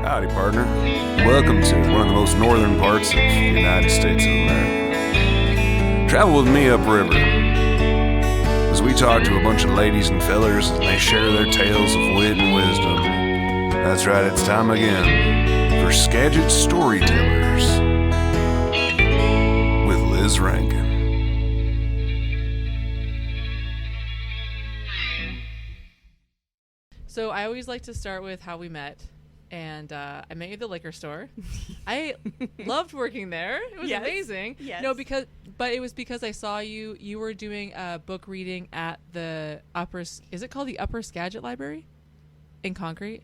Howdy, partner. Welcome to one of the most northern parts of the United States of America. Travel with me upriver as we talk to a bunch of ladies and fellers and they share their tales of wit and wisdom. That's right, it's time again for Skagit Storytellers with Liz Rankin. So I always like to start with how we met. And I met you at the liquor store. I loved working there. It was amazing. Yes. No, but it was because I saw you. You were doing a book reading at the is it called the Upper Skagit Library in Concrete?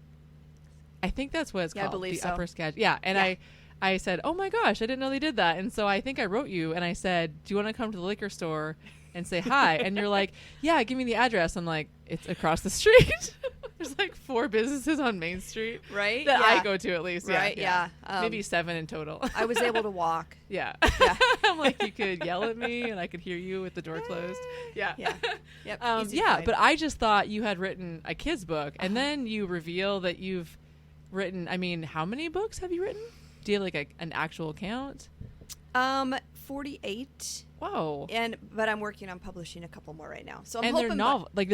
I think that's what it's called. I believe the so. Upper Skagit. Yeah. And I said, oh my gosh, I didn't know they did that. And so I think I wrote you and I said, do you want to come to the liquor store and say hi? And you're like, yeah, give me the address. I'm like, it's across the street. There's like 4 businesses on Main Street. Right? That Yeah. I go to at least. Right, yeah. Maybe 7 in total. I was able to walk. Yeah. Yeah. I'm like, you could yell at me and I could hear you with the door closed. Yeah. Yeah. Yep. Easy Yeah, find. but I just thought you had written a kid's book. And then you reveal that you've written, I mean, how many books have you written? Do you have like an actual count? 48. Whoa. But I'm working on publishing a couple more right now. So I'm And hoping they're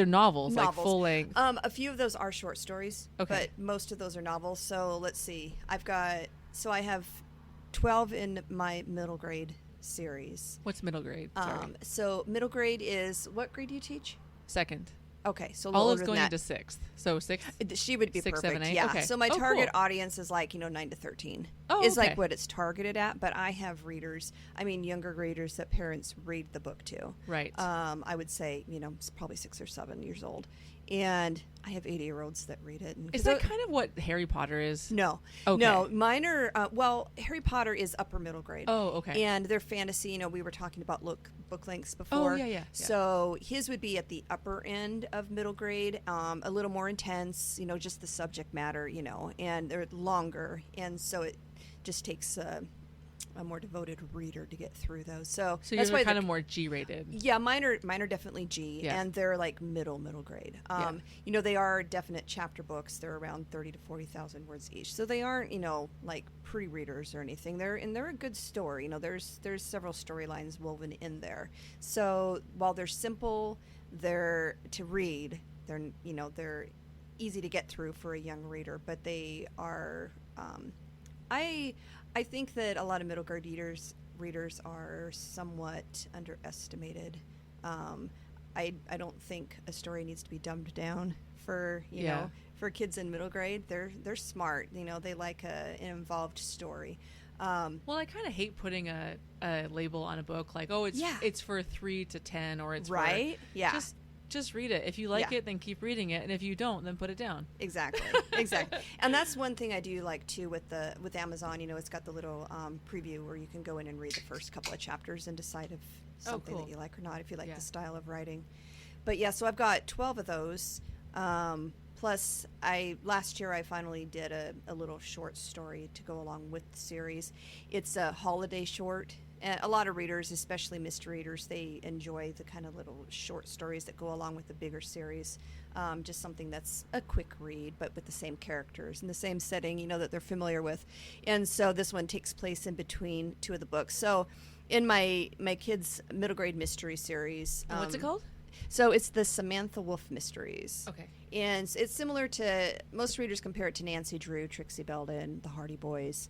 novels, like novels. full length. A few of those are short stories, Okay. but most of those are novels. So let's see. I have 12 in my middle grade series. What's middle grade? Sorry. So middle grade is, what grade do you teach? Second. Okay, so a little Olive's older going than that. into 6th. So 6th? She would be 6, perfect. 7, 8? Yeah. Okay. So my Oh, target cool. audience is like 9 to 13. Oh, is okay. like what it's targeted at. But I have readers. I mean, younger readers that parents read the book to. Right. I would say it's probably 6 or 7 years old, and I have 80-year-olds that read it. And Is that kind of what Harry Potter is? No. Okay. No, mine are, Harry Potter is upper middle grade. Oh, okay. And they're fantasy, we were talking about book lengths before. Oh, yeah. So his would be at the upper end of middle grade, a little more intense, just the subject matter, and they're longer. And so it just takes a more devoted reader to get through those. So yours are kind of more G-rated. Yeah, mine are definitely G, Yeah. and they're like middle grade. They are definite chapter books. They're around 30 to 40,000 words each, so they aren't like pre-readers or anything. They're a good story. There's several storylines woven in there. So while they're simple, they're to read. They're easy to get through for a young reader, but they are. I think that a lot of middle grade readers are somewhat underestimated. I don't think a story needs to be dumbed down for for kids in middle grade. They're smart. They like an involved story. Well, I kind of hate putting a label on a book like, oh, it's for 3 to 10 or it's right. For, Yeah. Just read it. If you like it, then keep reading it, and if you don't, then put it down. Exactly. And that's one thing I do like too with Amazon. It's got the little preview where you can go in and read the first couple of chapters and decide if something cool. that you like or not, if you like the style of writing. But yeah, so I've got 12 of those. Plus, last year I finally did a little short story to go along with the series. It's a holiday short. And a lot of readers, especially mystery readers, they enjoy the kind of little short stories that go along with the bigger series. Just something that's a quick read, but with the same characters and the same setting, that they're familiar with. And so this one takes place in between 2 of the books. So in my kids' middle grade mystery series. What's it called? So it's the Samantha Wolf Mysteries. Okay. And it's similar to, most readers compare it to Nancy Drew, Trixie Belden, the Hardy Boys.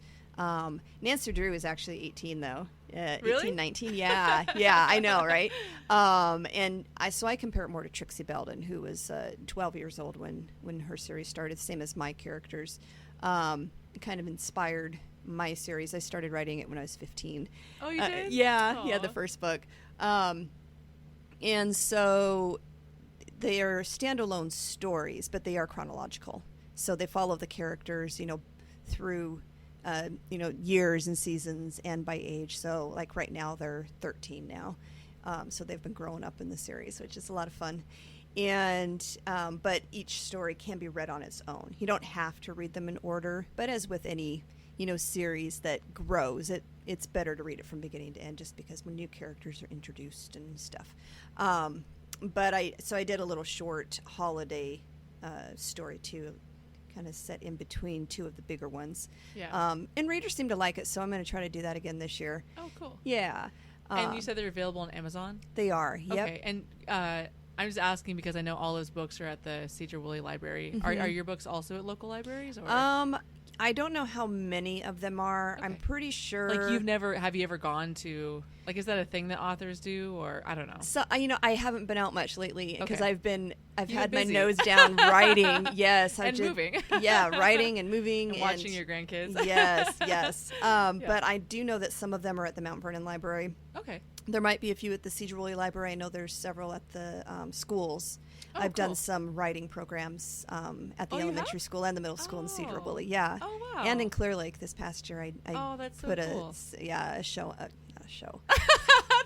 Nancy Drew is actually 18 though. Really? 18, 19. Yeah. Yeah, I know, right? And I compare it more to Trixie Belden, who was 12 years old when her series started, same as my characters. It kind of inspired my series. I started writing it when I was 15. Oh, you did? Yeah, the first book. And so they are standalone stories, but they are chronological. So they follow the characters, through years and seasons and by age. So like right now they're 13 now. So they've been growing up in the series, which is a lot of fun. And but each story can be read on its own. You don't have to read them in order, but as with any series that grows, it's better to read it from beginning to end, just because when new characters are introduced and stuff. But I did a little short holiday story too, kind of set in between two of the bigger ones. Yeah. And readers seem to like it, so I'm going to try to do that again this year. Oh, cool. Yeah. And you said they're available on Amazon? They are, yep. Okay, and I'm just asking because I know all those books are at the Cedar Woolley Library. Mm-hmm. Are your books also at local libraries? Or? I don't know how many of them are. Okay. I'm pretty sure. Like have you ever gone to, like, is that a thing that authors do, or I don't know? So, I haven't been out much lately because Okay. I've You've had been my busy. nose down writing. Yes. And moving. Yeah, writing and moving. And watching your grandkids. Yes. But I do know that some of them are at the Mount Vernon Library. Okay. There might be a few at the Cedar Woolley Library. I know there's several at the schools. Oh, I've cool. done some writing programs at the Oh, you elementary have? school and the middle school in Cedar Oh. Woolley. Yeah. Oh, wow. And in Clear Lake this past year, I Oh, that's so put cool. a show.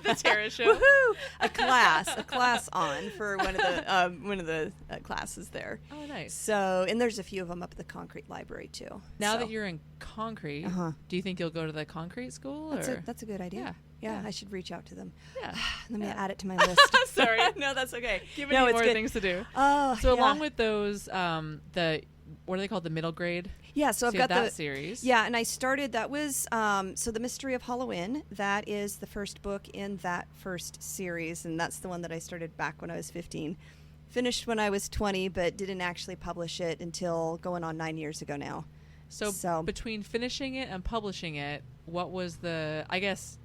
The Tara Show. Woohoo! A class on for one of the classes there. Oh, nice. So, and there's a few of them up at the Concrete Library too. Now So, that you're in Concrete, do you think you'll go to the Concrete school? that's a good idea. Yeah, Yeah. I should reach out to them. Yeah. Let me Yeah. add it to my list. Sorry. No, that's okay. Give No, me it's more good. things to do. Oh, So yeah. along with those, what are they called? The middle grade? Yeah, so I've you got have that the series. Yeah, and I started. That was so the Mystery of Halloween. That is the first book in that first series, and that's the one that I started back when I was 15. Finished when I was 20, but didn't actually publish it until going on 9 years ago now. So between finishing it and publishing it, what was the? I guess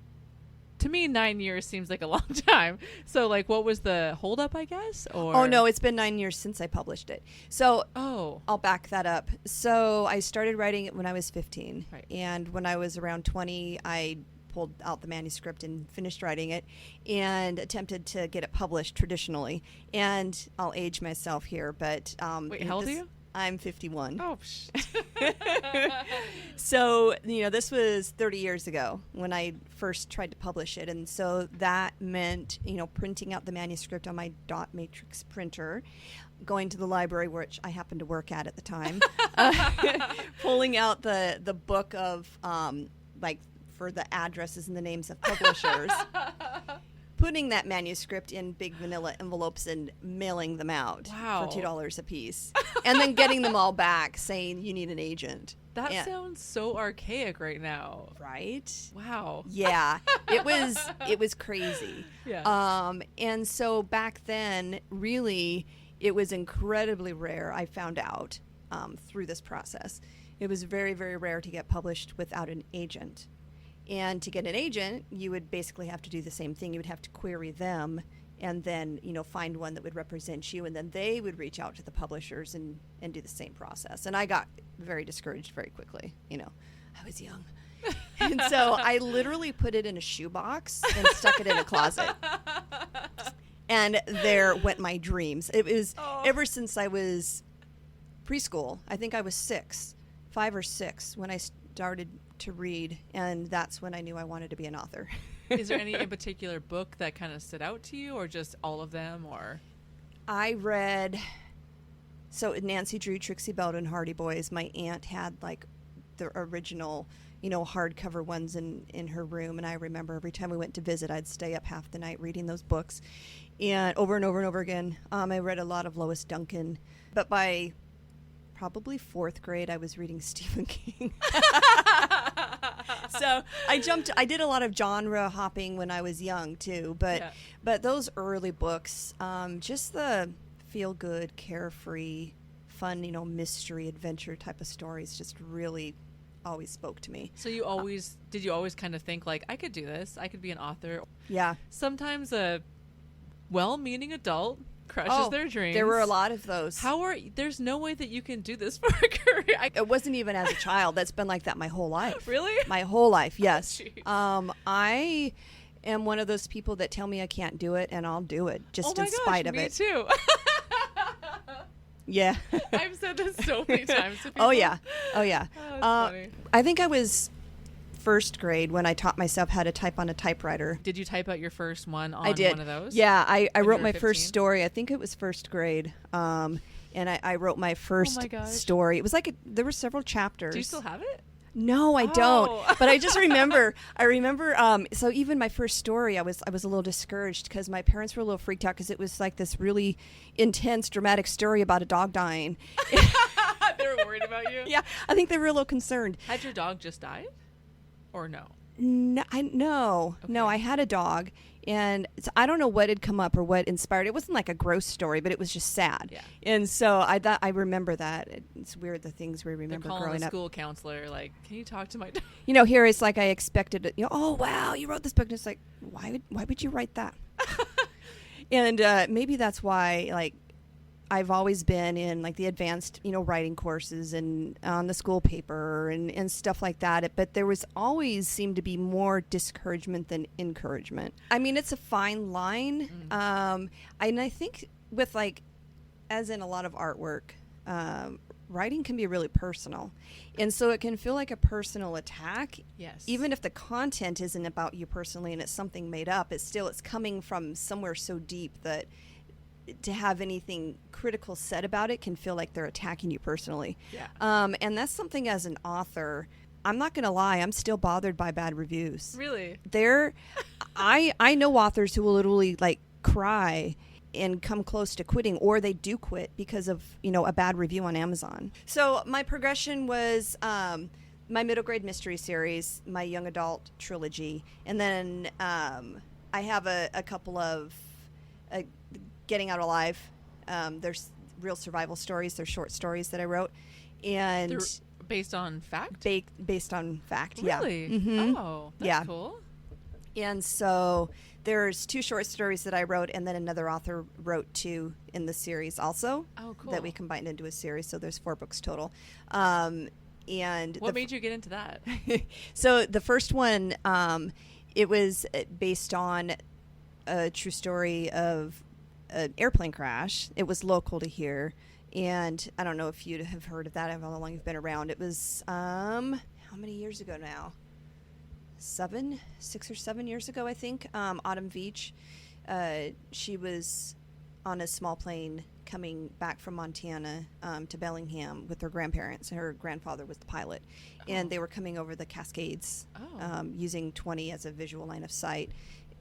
to me 9 years seems like a long time. So like, what was the holdup? I guess. Or Oh no, it's been 9 years since I published it. So Oh. I'll back that up. So I started writing it when I was 15. Right. And when I was around 20, I pulled out the manuscript and finished writing it and attempted to get it published traditionally. And I'll age myself here, but... Wait, how old are you? I'm 51. Oh. So, this was 30 years ago when I first tried to publish it. And so that meant, printing out the manuscript on my dot matrix printer, going to the library, which I happened to work at the time, pulling out the book of, for the addresses and the names of publishers, putting that manuscript in big vanilla envelopes and mailing them out Wow. for $2 a piece, and then getting them all back saying you need an agent. That sounds so archaic right now. Right? Wow. Yeah, it was crazy. Yeah. And so back then, really, it was incredibly rare. I found out through this process, it was very, very rare to get published without an agent. And to get an agent, you would basically have to do the same thing. You would have to query them and then, find one that would represent you. And then they would reach out to the publishers and do the same process. And I got very discouraged very quickly. I was young. And so I literally put it in a shoebox and stuck it in a closet. And there went my dreams. It was ever since I was preschool. I think I was 5 or 6 when I started to read, and that's when I knew I wanted to be an author. Is there any in particular book that kind of stood out to you, or just all of them? Or I read, so Nancy Drew, Trixie Belden, Hardy Boys. My aunt had like the original, hardcover ones in her room, and I remember every time we went to visit, I'd stay up half the night reading those books, and over and over again. I read a lot of Lois Duncan, but by probably 4th grade, I was reading Stephen King. So I did a lot of genre hopping when I was young too, but those early books, just the feel good, carefree, fun, mystery, adventure type of stories just really always spoke to me. So did you always kind of think like, I could do this, I could be an author? Yeah. Sometimes a well-meaning adult crushes their dreams. There were a lot of those. There's no way that you can do this for a career. It wasn't even as a child. That's been like that my whole life. Really? My whole life, yes. Oh, I am one of those people that tell me I can't do it, and I'll do it just in spite of me it. too. Yeah. I've said this so many times to people. Oh yeah. That's funny. I think I was 1st grade when I taught myself how to type on a typewriter. Did you type out your first one on I did. one of those? Yeah, I When you wrote were my 15? first story. I think it was 1st grade. And I wrote my first gosh. story. It was like there were several chapters. Do you still have it? No, I don't. Oh. But I just remember. So even my first story, I was a little discouraged because my parents were a little freaked out because it was like this really intense, dramatic story about a dog dying. They were worried about you? Yeah, I think they were a little concerned. Had your dog just died? Or no? No, Okay. I had a dog, and I don't know what had come up or what inspired. It wasn't like a gross story, but it was just sad. Yeah. And so I remember that. It's weird the things we They're remember calling growing the up. school counselor, like, can you talk to my dog? Here it's like I expected it. Oh wow, you wrote this book, and it's like, why would you write that? And maybe that's why, like, I've always been in like the advanced, writing courses and on the school paper and stuff like that. But there was always seemed to be more discouragement than encouragement. I mean, it's a fine line. And I think with like, as in a lot of artwork, writing can be really personal. And so it can feel like a personal attack. Yes. Even if the content isn't about you personally and it's something made up, it's coming from somewhere so deep that to have anything critical said about it can feel like they're attacking you personally. Yeah. And that's something as an author, I'm not going to lie, I'm still bothered by bad reviews. Really? I know authors who will literally like cry and come close to quitting, or they do quit because of, a bad review on Amazon. So my progression was my middle grade mystery series, my young adult trilogy, and then I have a couple of Getting Out Alive. There's real survival stories. They're short stories that I wrote, and They're based on fact? based on fact. Really? Yeah. Mhm. Oh, that's Yeah. cool. And so there's 2 short stories that I wrote, and then another author wrote 2 in the series also. Oh, cool. That we combined into a series. So there's 4 books total. And What made you get into that? So the first one, it was based on a true story of an airplane crash. It was local to here, and I don't know if you have heard of that. I don't know how long you've been around. It was how many years ago now? 6 or 7 years ago, I think. Autumn Veach, she was on a small plane coming back from Montana to Bellingham with her grandparents. Her grandfather was the pilot, and they were coming over the Cascades using 20 as a visual line of sight.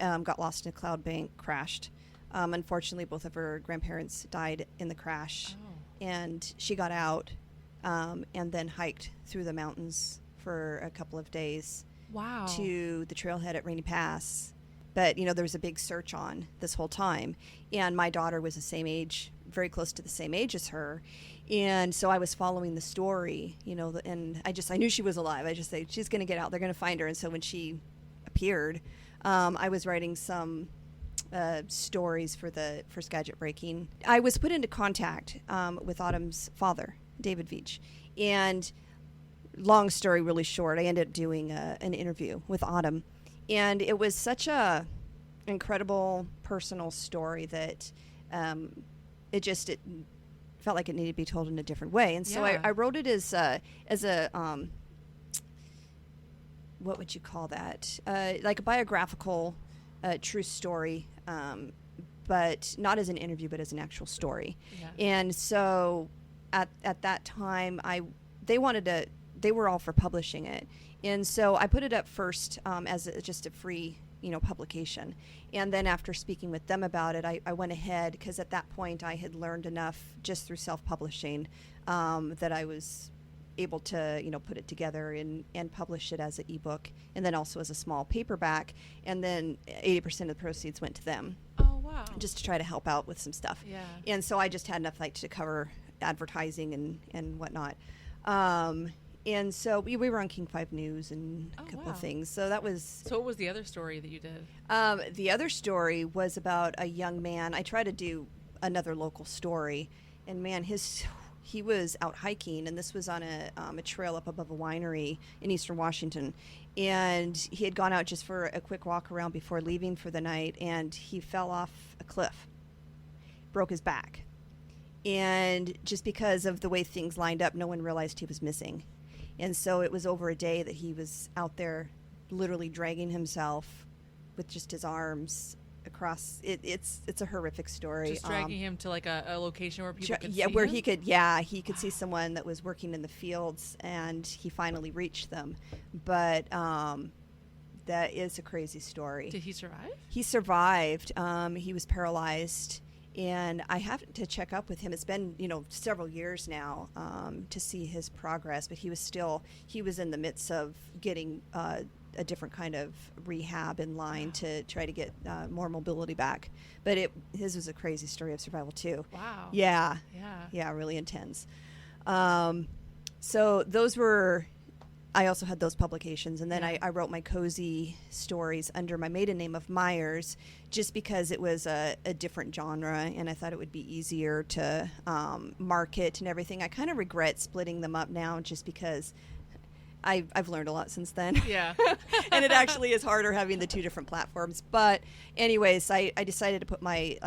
Got lost in a cloud bank, crashed. Unfortunately, both of her grandparents died in the crash, and she got out and then hiked through the mountains for a couple of days. Wow. To the trailhead at Rainy Pass. But, there was a big search on this whole time. And my daughter was the same age, very close to the same age as her. And so I was following the story, and I knew she was alive. I just said, she's going to get out. They're going to find her. And so when she appeared, I was writing some stories for the first Gadget Breaking. I was put into contact with Autumn's father, David Veach. And long story really short, I ended up doing an interview with Autumn, and it was such a incredible personal story that it felt like it needed to be told in a different way. And so I wrote it as a what would you call that, like a biographical true story, but not as an interview but as an actual story. And so at that time they were all for publishing it. And so I put it up first as just a free, publication. And then after speaking with them about it, I went ahead, because at that point I had learned enough just through self-publishing that I was able to, put it together and publish it as an ebook, and then also as a small paperback. And then 80% of the proceeds went to them. Oh, wow. Just to try to help out with some stuff. Yeah. And so I just had enough to cover advertising and whatnot. And so we were on King 5 News and a couple of things. So that was... So what was the other story that you did? The other story was about a young man. I tried to do another local story. And man, he was out hiking. And this was on a trail up above a winery in eastern Washington. And he had gone out just for a quick walk around before leaving for the night. And he fell off a cliff. Broke his back. And just because of the way things lined up, no one realized he was missing. And so it was over a day that he was out there literally dragging himself with just his arms across. It's a horrific story. Just dragging him to like a location where people could see where him? he could see someone that was working in the fields, and he finally reached them. But that is a crazy story. Did he survive? He survived. He was paralyzed. And I have to check up with him. It's been, several years now to see his progress, but he was in the midst of getting a different kind of rehab in line to try to get more mobility back. But his was a crazy story of survival too. Wow. Yeah. Yeah. Yeah, really intense. So those were, I also had those publications, and then I wrote my cozy stories under my maiden name of Myers, just because it was a different genre, and I thought it would be easier to market and everything. I kind of regret splitting them up now, just because I've learned a lot since then. Yeah. And it actually is harder having the two different platforms. But anyways, I decided to put my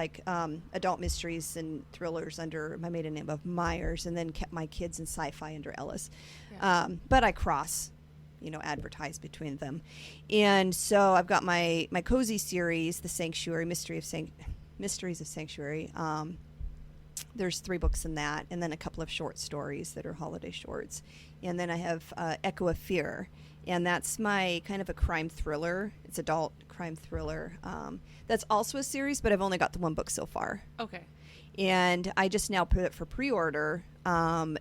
adult mysteries and thrillers under my maiden name of Myers, and then kept my kids and sci-fi under Ellis. Yeah. But I cross, advertise between them. And so I've got my cozy series, The Sanctuary, Mysteries of Sanctuary. There's 3 books in that, and then a couple of short stories that are holiday shorts. And then I have Echo of Fear, and that's my kind of a crime thriller. It's adult crime thriller. That's also a series, but I've only got the 1 book so far. Okay. And I just now put it for pre-order, kind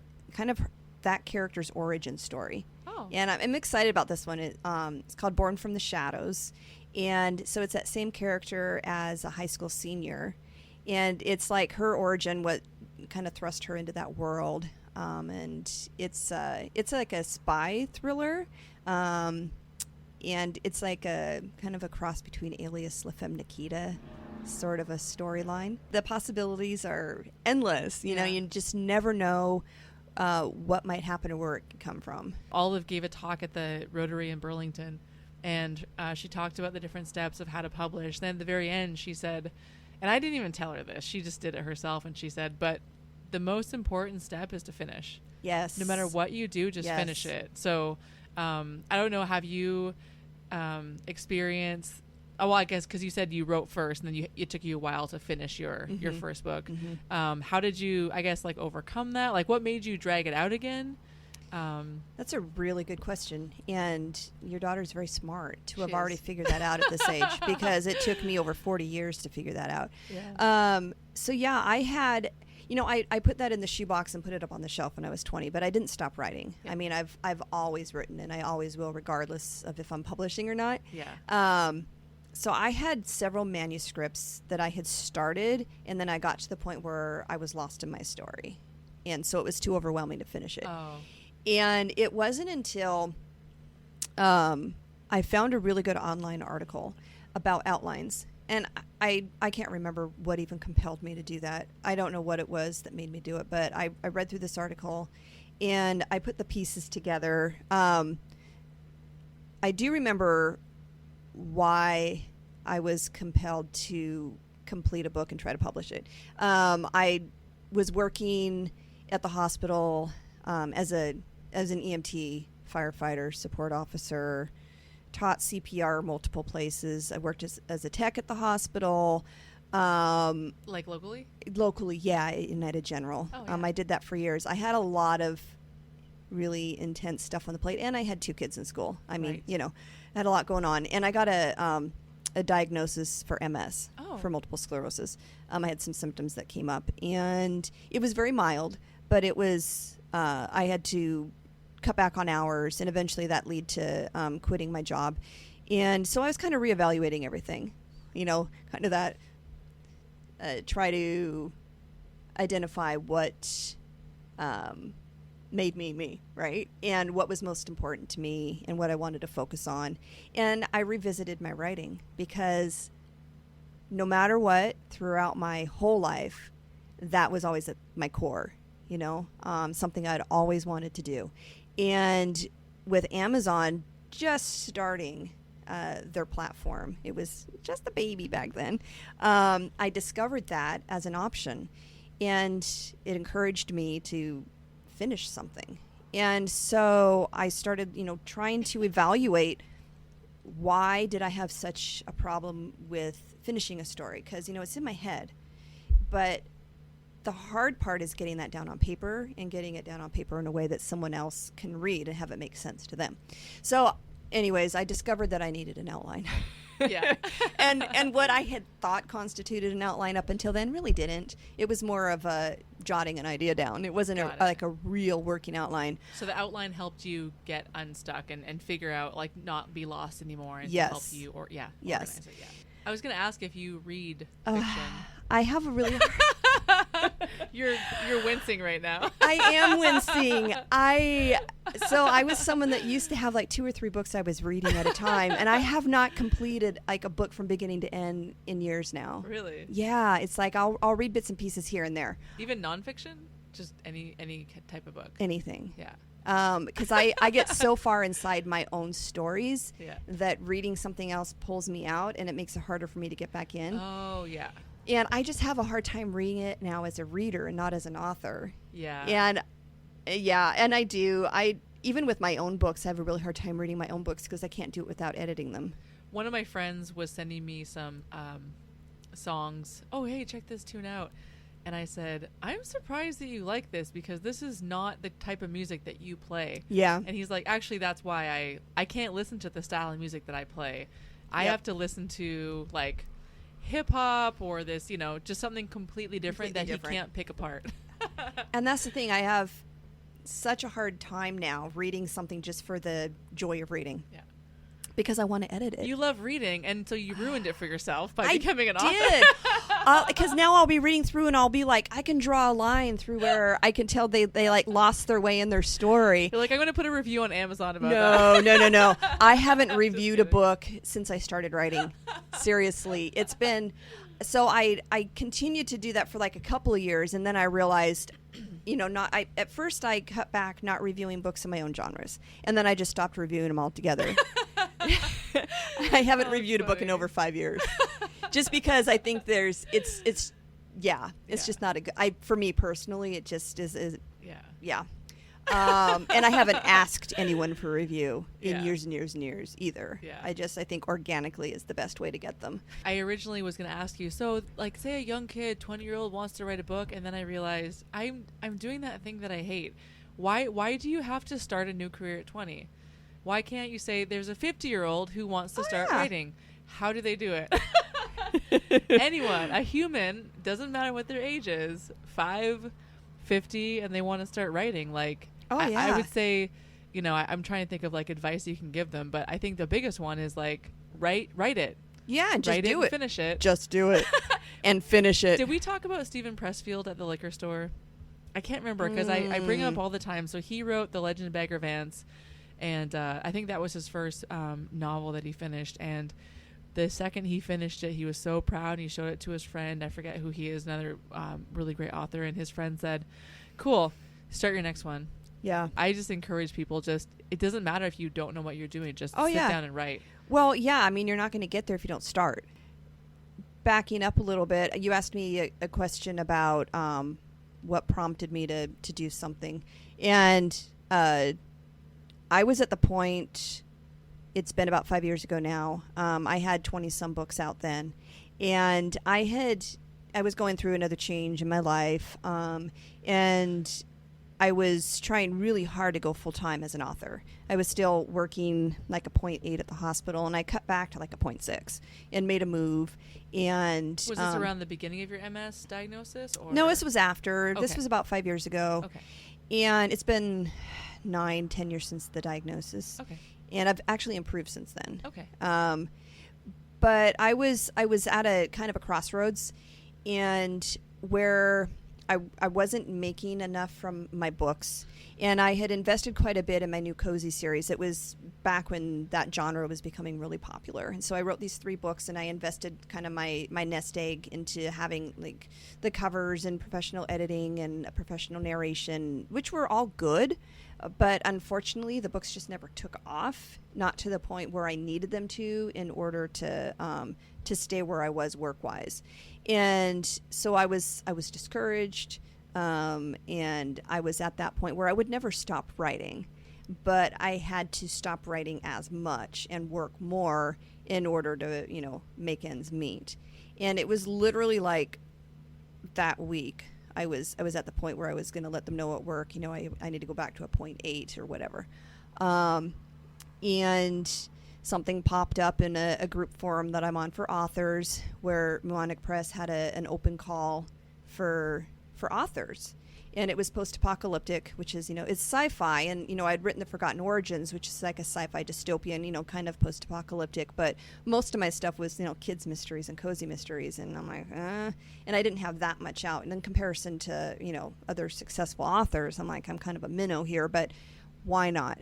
of that character's origin story. Oh. And I'm excited about this one. It's called Born from the Shadows. And so it's that same character as a high school senior. And it's like her origin, what kind of thrust her into that world. And it's like a spy thriller. And it's like a kind of a cross between Alias, La Femme Nikita, sort of a storyline. The possibilities are endless. You just never know what might happen or where it could come from. Olive gave a talk at the Rotary in Burlington, and she talked about the different steps of how to publish. Then at the very end, she said, and I didn't even tell her this, she just did it herself, and she said, but the most important step is to finish. Yes. No matter what you do, just finish it. So I don't know, have you experienced, well, I guess because you said you wrote first, and then it took you a while to finish your first book. Mm-hmm. How did you, I guess, overcome that? What made you drag it out again? That's a really good question, and your daughter's very smart to have She already is. figured that out at this age, because it took me over 40 years to figure that out. Yeah. So yeah, I had, I put that in the shoebox and put it up on the shelf when I was 20, but I didn't stop writing. Yeah. I mean, I've always written, and I always will, regardless of if I'm publishing or not. Yeah. So I had several manuscripts that I had started, and then I got to the point where I was lost in my story, and so it was too overwhelming to finish it. Oh. And it wasn't until I found a really good online article about outlines. And I can't remember what even compelled me to do that. I don't know what it was that made me do it, but I read through this article, and I put the pieces together. I do remember why I was compelled to complete a book and try to publish it. I was working at the hospital as an EMT firefighter, support officer, taught CPR multiple places. I worked as a tech at the hospital. Locally? Locally, yeah, United General. Oh, yeah. I did that for years. I had a lot of really intense stuff on the plate, and I had 2 kids in school. I mean, Right. I had a lot going on. And I got a diagnosis for MS, Oh. for multiple sclerosis. I had some symptoms that came up, and it was very mild, but it was, I had to cut back on hours, and eventually that led to quitting my job. And so I was kind of reevaluating everything, kind of that, try to identify what made me, right? And what was most important to me and what I wanted to focus on. And I revisited my writing, because no matter what, throughout my whole life, that was always at my core, something I'd always wanted to do. And with Amazon just starting their platform, it was just a baby back then, I discovered that as an option, and it encouraged me to finish something. And so I started, trying to evaluate, why did I have such a problem with finishing a story? Because, it's in my head. But the hard part is getting that down on paper, and getting it down on paper in a way that someone else can read and have it make sense to them. So anyways, I discovered that I needed an outline. Yeah. and what I had thought constituted an outline up until then really didn't. It was more of a jotting an idea down. It wasn't Got it. like a real working outline. So the outline helped you get unstuck and figure out, like, not be lost anymore, and Yes. to help you, or Yes. organize it. Yeah. I was going to ask if you read Uh, fiction. I have a really You're wincing right now. I am wincing. I was someone that used to have like 2 or 3 books I was reading at a time, and I have not completed like a book from beginning to end in years now. Really? Yeah, it's like I'll read bits and pieces here and there. Even nonfiction? Just any type of book? Anything. Yeah. Because I get so far inside my own stories Yeah. that reading something else pulls me out, and it makes it harder for me to get back in. Oh, yeah. And I just have a hard time reading it now as a reader and not as an author. Yeah. And yeah, and I do. Even with my own books, I have a really hard time reading my own books because I can't do it without editing them. One of my friends was sending me some songs. Oh, hey, check this tune out. And I said, I'm surprised that you like this because this is not the type of music that you play. Yeah. And he's like, actually, that's why I can't listen to the style of music that I play. I Yep. have to listen to, like, hip-hop or this, just something completely different Completely that different. he can't pick apart. And that's the thing. I have such a hard time now reading something just for the joy of reading. Yeah. Because I want to edit it. You love reading, and so you ruined it for yourself by I becoming an author. did. Because now I'll be reading through and I'll be like, I can draw a line through where I can tell they like lost their way in their story. You're like, I'm going to put a review on Amazon about that. No. I haven't I'm just reviewed a kidding. book since I started writing. Seriously. It's been, so I continued to do that for like a couple of years, and then I realized, at first I cut back not reviewing books in my own genres, and then I just stopped reviewing them altogether. I haven't That's reviewed a book in funny. over 5 years, just because I think it's just not a good. For me personally, it just is Yeah. and I haven't asked anyone for review in Yeah. years and years and years either. Yeah. I think organically is the best way to get them. I originally was going to ask you, so, like, say a young kid, 20-year-old wants to write a book, and then I realized I'm doing that thing that I hate. Why do you have to start a new career at 20? Why can't you say there's a 50-year-old who wants to start yeah. writing? How do they do it? Anyone, a human, doesn't matter what their age is, 5, 50, and they want to start writing. Like, I yeah. would say, I'm trying to think of, like, advice you can give them, but I think the biggest one is, like, write it. Yeah, and just Write do it it. and finish it. Just do it and finish it. Did we talk about Stephen Pressfield at the liquor store? I can't remember because I bring him up all the time. So he wrote The Legend of Bagger Vance, and I think that was his first novel that he finished. And the second he finished it, he was so proud, and he showed it to his friend. I forget who he is, another really great author. And his friend said, cool, start your next one. Yeah. I just encourage people, it doesn't matter if you don't know what you're doing, just Oh, sit yeah. down and write. Well, yeah. I mean, you're not going to get there if you don't start. Backing up a little bit, you asked me a question about what prompted me to do something. And I was at the point, it's been about 5 years ago now. I had 20-some books out then. And I was going through another change in my life. And I was trying really hard to go full-time as an author. I was still working like a 0.8 at the hospital, and I cut back to like a 0.6 and made a move. And Was this around the beginning of your MS diagnosis? Or? No, this was after. This Okay. was about 5 years ago. Okay. And it's been 9-10 years since the diagnosis. Okay. And I've actually improved since then. Okay. But I was at a kind of a crossroads, and where I wasn't making enough from my books, and I had invested quite a bit in my new cozy series. It was back when that genre was becoming really popular, and so I wrote these 3 books, and I invested kind of my nest egg into having like the covers and professional editing and a professional narration, which were all good. But unfortunately, the books just never took off, not to the point where I needed them to in order to stay where I was work-wise. And so I was discouraged, and I was at that point where I would never stop writing, but I had to stop writing as much and work more in order to, make ends meet. And it was literally like that week. I was at the point where I was going to let them know at work, I need to go back to a 0.8 or whatever. And something popped up in a group forum that I'm on for authors, where Muonic Press had an open call for authors. And it was post-apocalyptic, which is, it's sci-fi. And, I'd written The Forgotten Origins, which is like a sci-fi dystopian, kind of post-apocalyptic. But most of my stuff was, kids' mysteries and cozy mysteries. And I'm like, And I didn't have that much out. And in comparison to, other successful authors, I'm like, I'm kind of a minnow here. But why not?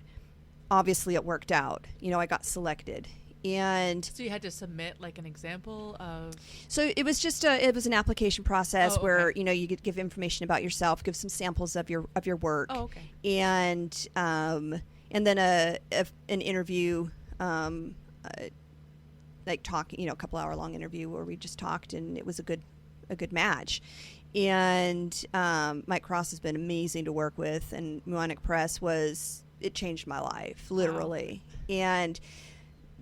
Obviously, it worked out. I got selected. And so you had to submit like an example of. So it was just it was an application process where okay. you could give information about yourself, give some samples of your work. Oh, okay. And then an interview, like talking, a couple hour long interview where we just talked, and it was a good match. And Mike Cross has been amazing to work with, and Muonic Press it changed my life, literally. Wow. And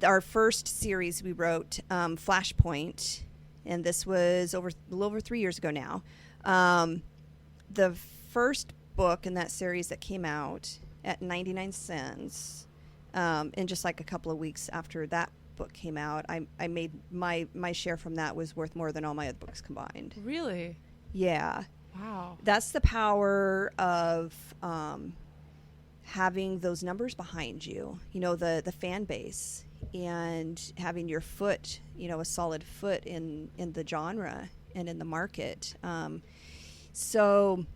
our first series we wrote, Flashpoint, and this was a little over 3 years ago now. The first book in that series that came out at 99 cents, and just like a couple of weeks after that book came out, I made my share from that was worth more than all my other books combined. Really? Yeah. Wow. That's the power of having those numbers behind you, the fan base. And having your foot, a solid foot in the genre and in the market. So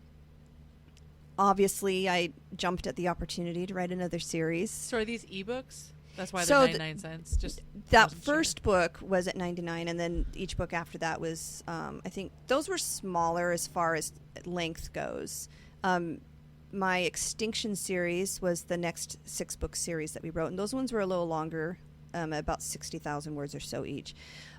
obviously I jumped at the opportunity to write another series. So are these ebooks? That's why So they're 99 cents. Just that first book was at 99, and then each book after that was, I think those were smaller as far as length goes. My Extinction series was the next 6-book series that we wrote, and those ones were a little longer. About 60,000 words or so each.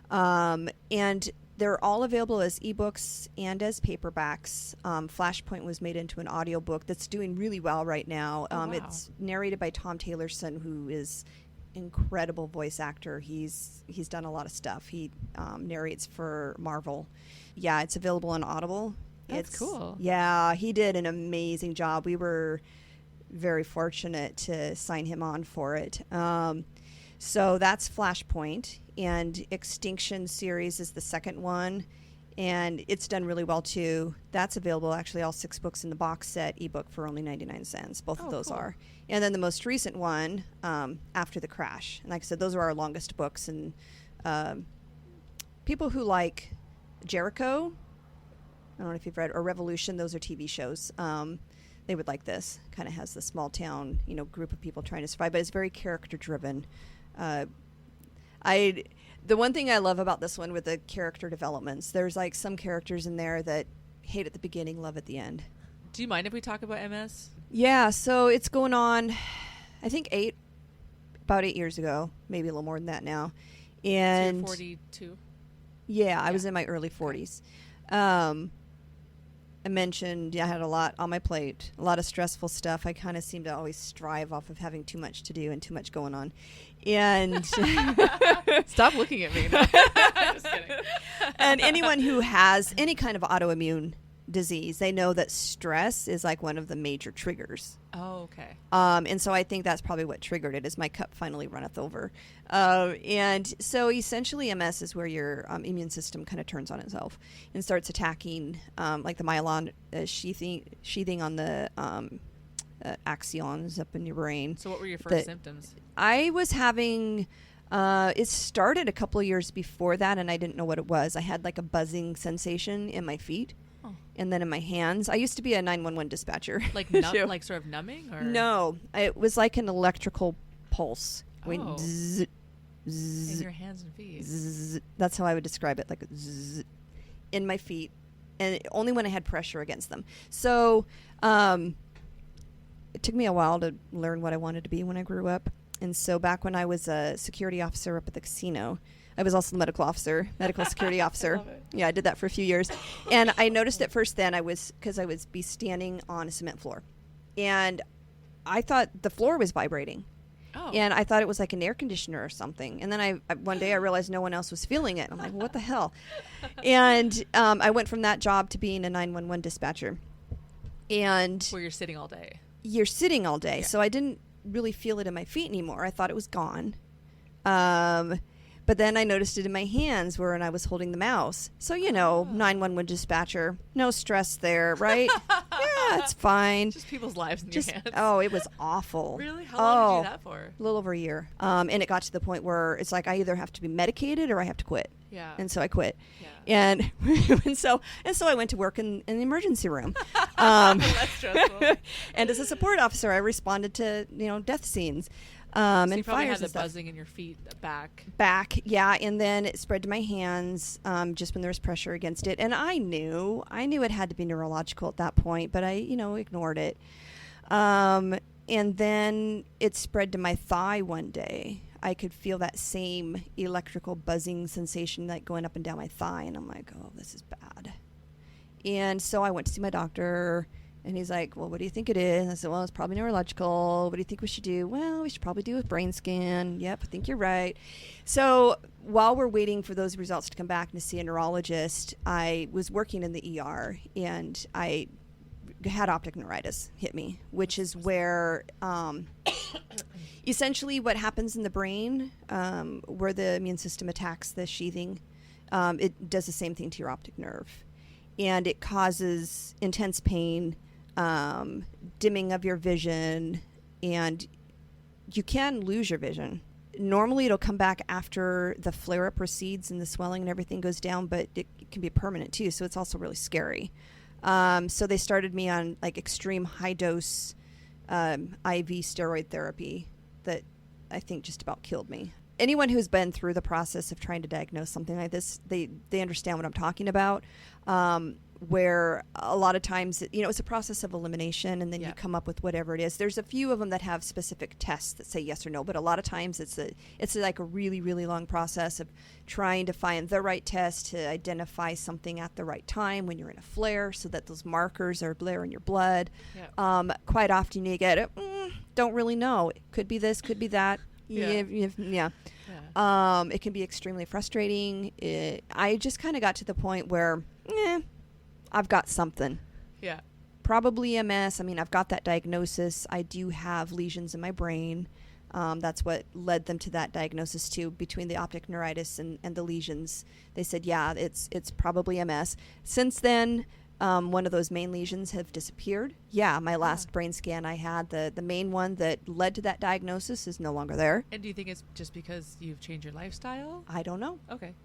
And they're all available as ebooks and as paperbacks. Flashpoint was made into an audiobook that's doing really well right now. Wow. It's narrated by Tom Taylorson, who is incredible voice actor. He's done a lot of stuff. He narrates for Marvel. Yeah, it's available on Audible. That's cool. Yeah, he did an amazing job. We were very fortunate to sign him on for it. So that's Flashpoint, and Extinction series is the second one, and it's done really well too. That's available, actually, all 6 books in the box set, ebook for only 99 cents. Both of those cool. are. And then the most recent one, After the Crash. And like I said, those are our longest books, and people who like Jericho, I don't know if you've read, or Revolution, those are TV shows. They would like this. Kind of has the small town, group of people trying to survive, but it's very character driven. The one thing I love about this one with the character developments, there's like some characters in there that hate at the beginning, love at the end. Do you mind if we talk about MS? Yeah, so it's going on, I think about 8 years ago, maybe a little more than that now. And so you're 42? Yeah, I was in my early 40s. I mentioned I had a lot on my plate, a lot of stressful stuff. I kind of seem to always strive off of having too much to do and too much going on. And stop looking at me. No. Just kidding. And anyone who has any kind of autoimmune disease, they know that stress is like one of the major triggers. Oh, okay. And so I think that's probably what triggered it, is my cup finally runneth over. And so essentially MS is where your immune system kind of turns on itself and starts attacking like the myelin sheathing on the axons up in your brain. So what were your first symptoms? I was having... it started a couple of years before that, and I didn't know what it was. I had like a buzzing sensation in my feet. And then in my hands. I used to be a 911 dispatcher. Like like sort of numbing? Or? No. It was like an electrical pulse. Oh. Zzz, zzz, in your hands and feet. Zzz. That's how I would describe it, like zzz, in my feet. And only when I had pressure against them. So it took me a while to learn what I wanted to be when I grew up. And so back when I was a security officer up at the casino, I was also the medical security officer. Love it. Yeah, I did that for a few years. And I noticed at first then because I would be standing on a cement floor. And I thought the floor was vibrating. Oh. And I thought it was like an air conditioner or something. And then I one day I realized no one else was feeling it. I'm like, what the hell? And I went from that job to being a 911 dispatcher. And where you're sitting all day. You're sitting all day. Yeah. So I didn't really feel it in my feet anymore. I thought it was gone. But then I noticed it in my hands when I was holding the mouse. So, 911 dispatcher, no stress there, right? Yeah, it's fine. Just people's lives in your hands. Oh, it was awful. Really? How long did you do that for? A little over a year. And it got to the point where it's like I either have to be medicated or I have to quit. Yeah. And so I quit. Yeah. And so I went to work in the emergency room. That's stressful. And as a support officer, I responded to death scenes. So And you probably fires had and the stuff. buzzing in your feet back. Yeah, and then it spread to my hands just when there was pressure against it. And I knew it had to be neurological at that point, but I ignored it. And then it spread to my thigh one day. I could feel that same electrical buzzing sensation like going up and down my thigh, and I'm like, oh, this is bad. And so I went to see my doctor. And he's like, well, what do you think it is? And I said, well, it's probably neurological. What do you think we should do? Well, we should probably do a brain scan. Yep, I think you're right. So while we're waiting for those results to come back and to see a neurologist, I was working in the ER, and I had optic neuritis hit me, which is where essentially what happens in the brain, where the immune system attacks the sheathing, it does the same thing to your optic nerve. And it causes intense pain, dimming of your vision, and you can lose your vision. Normally it'll come back after the flare-up recedes and the swelling and everything goes down, but it can be permanent too, so it's also really scary. So they started me on like extreme high-dose IV steroid therapy that I think just about killed me. Anyone who's been through the process of trying to diagnose something like this, they understand what I'm talking about. Where a lot of times, it's a process of elimination, and then you come up with whatever it is. There's a few of them that have specific tests that say yes or no, but a lot of times it's like a really, really long process of trying to find the right test to identify something at the right time when you're in a flare, so that those markers are there in your blood. Yep. Quite often you get don't really know. It could be this, could be that. Yeah. It can be extremely frustrating. I just kind of got to the point where, I've got something. Yeah. Probably MS. I mean, I've got that diagnosis. I do have lesions in my brain. That's what led them to that diagnosis too, between the optic neuritis and the lesions. They said, yeah, it's probably MS. Since then, one of those main lesions have disappeared. Yeah, my last brain scan I had, the main one that led to that diagnosis is no longer there. And do you think it's just because you've changed your lifestyle? I don't know. Okay.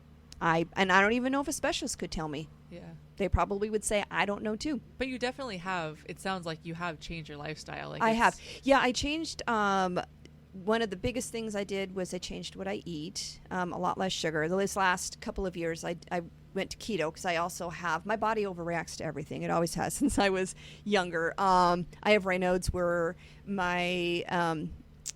I don't even know if a specialist could tell me. Yeah. They probably would say, I don't know too. But you definitely have, it sounds like you have changed your lifestyle. Like I have. Yeah, I changed, one of the biggest things I did was I changed what I eat, a lot less sugar. This last couple of years, I went to keto because I also have, my body overreacts to everything. It always has since I was younger. I have Raynaud's where my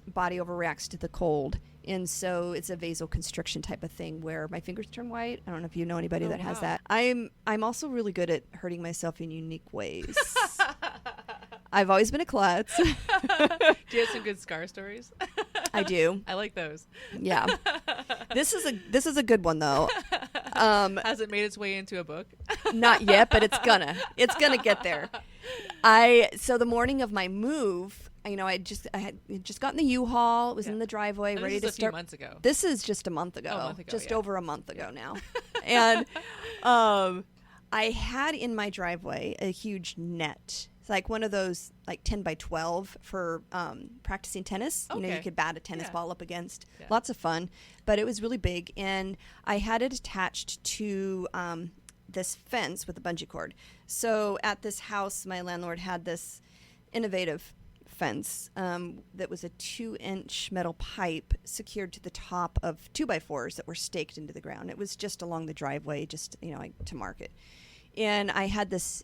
body overreacts to the cold. And so it's a vasoconstriction type of thing where my fingers turn white. I don't know if you know anybody that has that. I'm also really good at hurting myself in unique ways. I've always been a klutz. Do you have some good scar stories? I do. I like those. Yeah. This is a good one though. Has it made its way into a book? Not yet, but it's gonna get there. So the morning of my move, I had just gotten the U-Haul. It was in the driveway, and ready to start. This is a few months ago. This is just a month ago. Over a month ago now. And I had in my driveway a huge net. It's like one of those like 10 by 12 for practicing tennis. Okay. You could bat a tennis ball up against. Yeah. Lots of fun. But it was really big. And I had it attached to this fence with a bungee cord. So at this house, my landlord had this innovative fence that was a 2-inch metal pipe secured to the top of 2x4s that were staked into the ground. It was just along the driveway, just to mark it. And I had this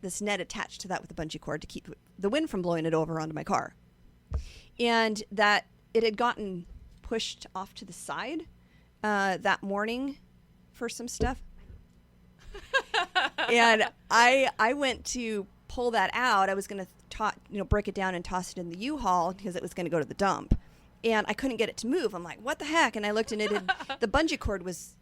this net attached to that with a bungee cord to keep the wind from blowing it over onto my car. And that it had gotten pushed off to the side that morning for some stuff. And I went to pull that out. I was going to break it down and toss it in the U-Haul because it was going to go to the dump. And I couldn't get it to move. I'm like, what the heck? And I looked, and the bungee cord was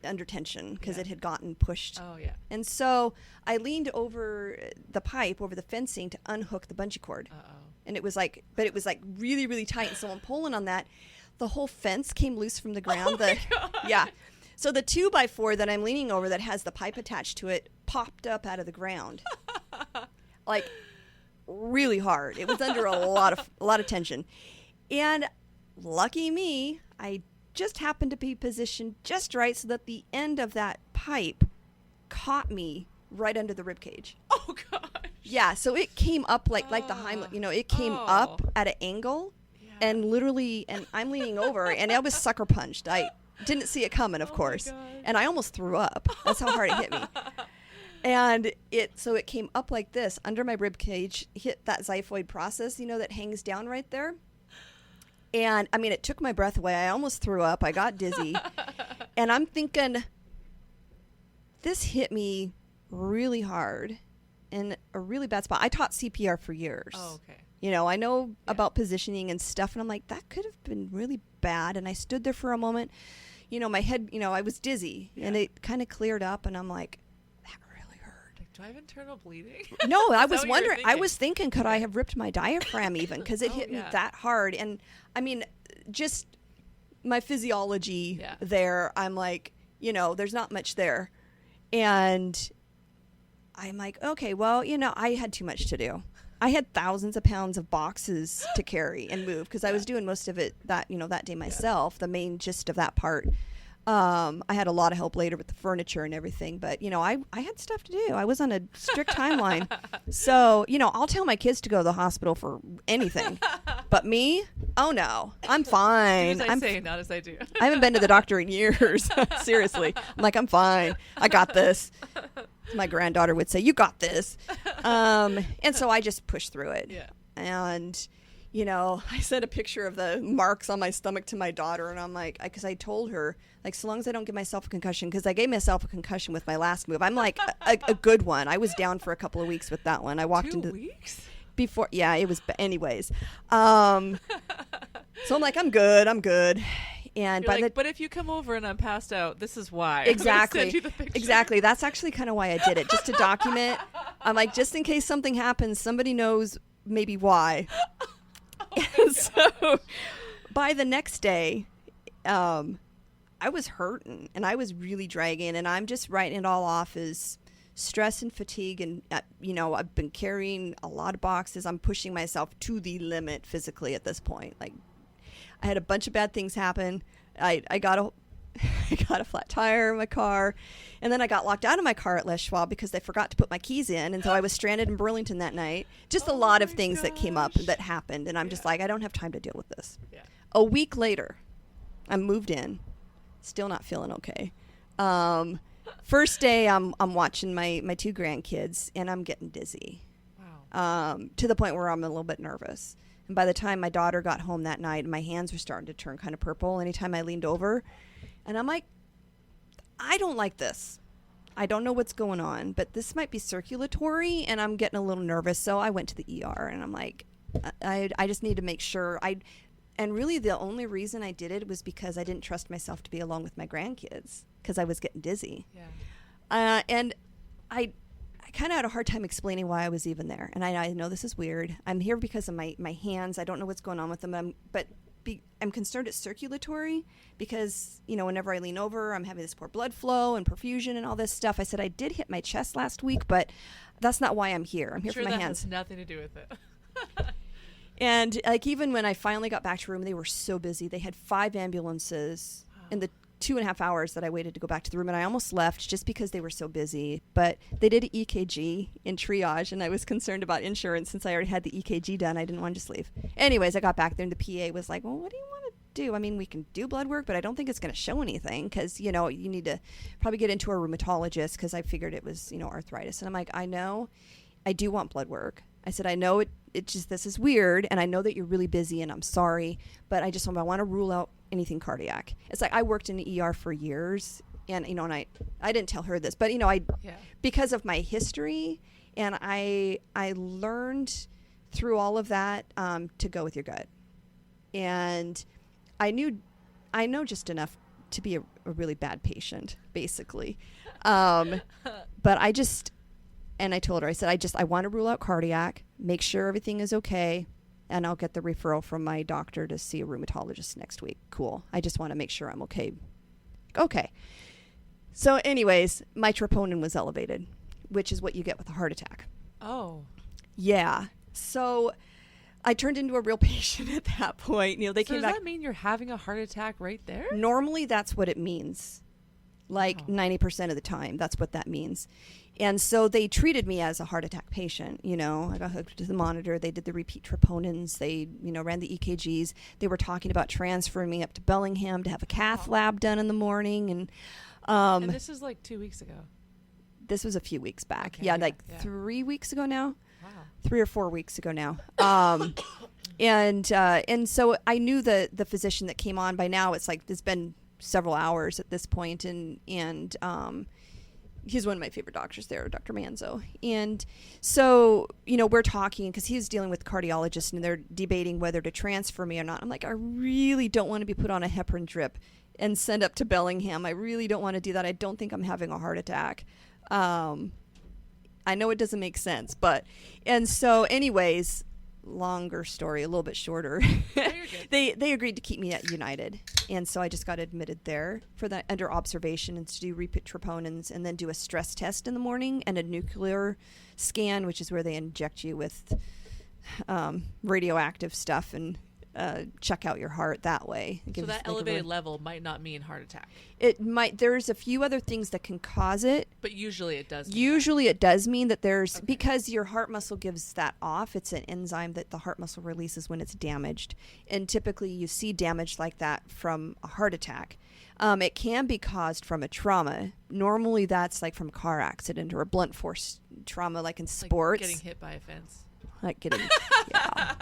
under tension because it had gotten pushed. Oh, yeah. And so I leaned over the pipe, over the fencing, to unhook the bungee cord. Uh-oh. And it was like really, really tight. And so I'm pulling on that. the whole fence came loose from the ground. Oh my God. Yeah. So the 2x4 that I'm leaning over that has the pipe attached to it popped up out of the ground. Like really hard. It was under a lot of tension. And lucky me, I just happened to be positioned just right so that the end of that pipe caught me right under the rib cage. Oh gosh. Yeah, so it came up like the Heimlich, it came up at an angle, and literally, and I'm leaning over, and I was sucker punched. I didn't see it coming, of course, and I almost threw up. That's how hard it hit me. And it came up like this under my rib cage, hit that xiphoid process, that hangs down right there. And I mean, it took my breath away. I almost threw up. I got dizzy. And I'm thinking, this hit me really hard in a really bad spot. I taught CPR for years. Oh, okay. I know about positioning and stuff. And I'm like, that could have been really bad. And I stood there for a moment. My head, I was dizzy. Yeah. And it kind of cleared up. And I'm like, do I have internal bleeding? No, I was wondering. I was thinking, could I have ripped my diaphragm even? Because it hit me that hard. And I mean, just my physiology there, I'm like, there's not much there. And I'm like, okay, well, I had too much to do. I had thousands of pounds of boxes to carry and move because I was doing most of it that day myself, the main gist of that part. I had a lot of help later with the furniture and everything, but I had stuff to do. I was on a strict timeline. So, I'll tell my kids to go to the hospital for anything, but me, oh no, I'm fine. Do as I say, not as I do. I haven't been to the doctor in years. Seriously. I'm like, I'm fine. I got this. My granddaughter would say, you got this. And so I just pushed through it. Yeah. And I sent a picture of the marks on my stomach to my daughter, and I'm like, because I told her, like, so long as I don't give myself a concussion, because I gave myself a concussion with my last move. I'm like a good one. I was down for a couple of weeks with that one. I walked 2 weeks? Before, yeah, it was, anyways. So I'm like, I'm good. And but if you come over and I'm passed out, this is why. Exactly. I'm gonna send you the picture. Exactly. That's actually kind of why I did it, just to document. I'm like, just in case something happens, somebody knows maybe why. And so by the next day, I was hurting and I was really dragging, and I'm just writing it all off as stress and fatigue. And, I've been carrying a lot of boxes. I'm pushing myself to the limit physically at this point. Like, I had a bunch of bad things happen. I got a flat tire in my car, and then I got locked out of my car at Les Schwab because they forgot to put my keys in, and so I was stranded in Burlington that night. Just a lot of things that came up that happened, and I'm just like, I don't have time to deal with this. Yeah. A week later, I moved in, still not feeling okay. First day, I'm watching my 2 grandkids, and I'm getting dizzy. Wow. To the point where I'm a little bit nervous. And by the time my daughter got home that night, my hands were starting to turn kind of purple anytime I leaned over. And I'm like, I don't like this. I don't know what's going on, but this might be circulatory, and I'm getting a little nervous. So I went to the ER, and I'm like, I just need to make sure. And really the only reason I did it was because I didn't trust myself to be alone with my grandkids because I was getting dizzy. Yeah. And I kind of had a hard time explaining why I was even there. And I know this is weird. I'm here because of my hands. I don't know what's going on with them. I'm concerned it's circulatory because, whenever I lean over, I'm having this poor blood flow and perfusion and all this stuff. I said I did hit my chest last week, but that's not why I'm here. I'm here for my hands. Has nothing to do with it. And even when I finally got back to room, they were so busy. They had 5 ambulances in the 2.5 hours that I waited to go back to the room, and I almost left just because they were so busy. But they did an EKG in triage, and I was concerned about insurance since I already had the EKG done. I didn't want to just leave. Anyways, I got back there, and the PA was like, well, what do you want to do? I mean, we can do blood work, but I don't think it's going to show anything because, you need to probably get into a rheumatologist because I figured it was, arthritis. And I'm like, I know I do want blood work. I said, I know it just, this is weird, and I know that you're really busy, and I'm sorry, but I want to rule out anything cardiac. It's like I worked in the ER for years, and, and I didn't tell her this, but, because of my history, and I learned through all of that to go with your gut. And I know just enough to be a really bad patient, basically. But and I told her, I said, I want to rule out cardiac, make sure everything is okay. and I'll get the referral from my doctor to see a rheumatologist next week. Cool. I just want to make sure I'm okay. Okay. So anyways, my troponin was elevated, which is what you get with a heart attack. Oh. Yeah. So I turned into a real patient at that point. They So came does back. that mean you're having a heart attack right there? Normally, that's what it means. Like Wow. 90% of the time, that's what that means. And so they treated me as a heart attack patient. I got hooked to the monitor. They did the repeat troponins. They, ran the EKGs. They were talking about transferring me up to Bellingham to have a cath lab done in the morning. And And this is like 2 weeks ago. this was a few weeks back. Okay, yeah, yeah, like yeah. 3 weeks ago now. Wow. 3 or 4 weeks ago now. And so I knew the physician that came on. By now it's been several hours at this point, and he's one of my favorite doctors there, Dr. Manzo. And so, we're talking because he's dealing with cardiologists and they're debating whether to transfer me or not. I'm like, I really don't want to be put on a heparin drip and sent up to Bellingham. I really don't want to do that. I don't think I'm having a heart attack. I know it doesn't make sense, and so anyways, longer story, a little bit shorter. No, you're good. They agreed to keep me at United, and so I just got admitted there for that under observation and to do repeat troponins and then do a stress test in the morning and a nuclear scan, which is where they inject you with radioactive stuff and check out your heart that way. It So gives, that elevated level might not mean heart attack, it might. There's a few other things that can cause it. but usually it does. Usually it does mean that there's, Okay. because your heart muscle gives that off. It's an enzyme that the heart muscle releases when it's damaged. And typically you see damage like that from a heart attack. It can be caused from a trauma. Normally that's like from a car accident or a blunt force trauma, like in sports. Like getting hit by a fence. Like getting, yeah,